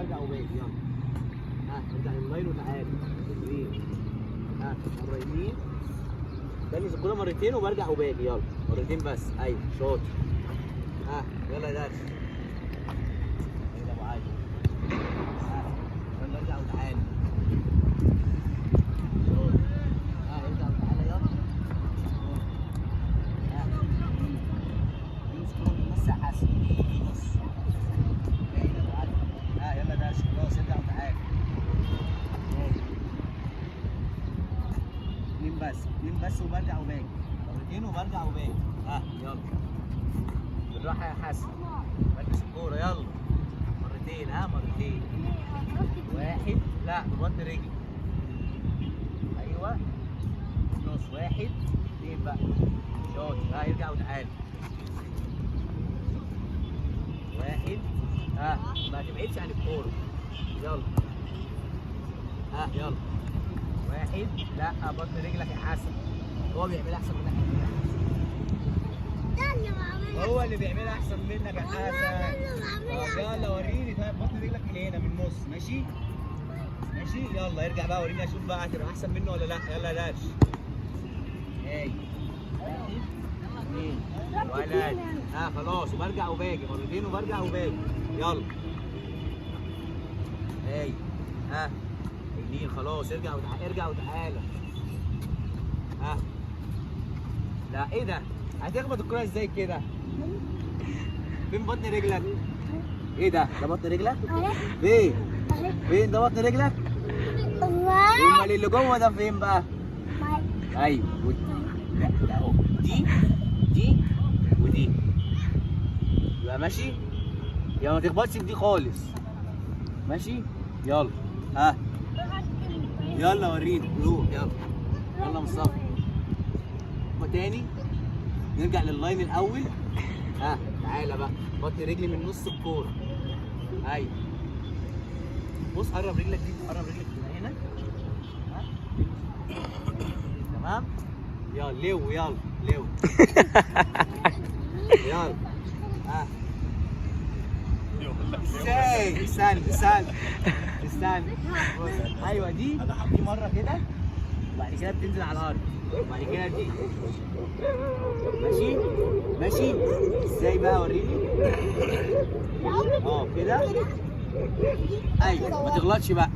وارجع وباجي. يلا ارجع لللاين وتعالى رجلين. مره يمين تاني الكوره مرتين وبرجع وباجي. يلا مرتين بس. ايوه شاطر. يلا يا درش. يلا ابو علي. يلا ارجع وتعالى. شاطر. ارجع وتعالى. يلا امسك كوره من النص يا حسن. نص. يلا ابو علي. يلا درش. خلاص ارجع وتعالى. اتنين بس وبرجع وباجي. مرتين وبرجع وباجي. يلا بالراحه يا حسن. ركز الكوره. يلا مرتين. مرتين. واحد. لا ببطن رجلي. ايوه نص. واحد اتنين بقى. شاطر. ارجع وتعالى. واحد. ما تبعدش عن الكوره. يلا يلا. واحد. لا بطن رجلك يا حسن. هو بيعملها احسن منك. هو اللي بيعملها احسن منك يا حسن. يلا وريني. طيب بطن رجلك من هنا من النص. ماشي ماشي. يلا ارجع بقى وريني اشوف بقى هتبقى احسن منه ولا لا. يلا يا درش. واحد اثنين ولد. خلاص وبرجع وباجي. مرتين وبرجع وباجي. يلا يمين. خلاص ارجع وتعالى. ارجع وتعالى. لا ايه ده؟ هتخبط الكرة ازاي كده؟ فين بطن رجلك؟ ايه ده؟ ده بطن رجلك؟ فين؟ فين ده بطن رجلك؟ امال اللي جوه ده فين بقى؟ ايوه لا ده اهو. دي ودي. يبقى ماشي؟ يبقى ما تخبطش في دي خالص. ماشي؟ يلا يلا وريني. روح يلا. يلا مصطفى. تاني نرجع لللاين الاول. تعالى بقى. بطن رجلي من نص الكوره. ايوه بص. قرب رجلك دي. قرب رجلك من هنا. تمام. يلا لو. يلا لو. يلا استنى. ايوه دي مره كده وبعد كده بتنزل على الارض وبعد كده دي. ماشي ازاي بقى؟ وريني. كده. ايوه ما تغلطش بقى.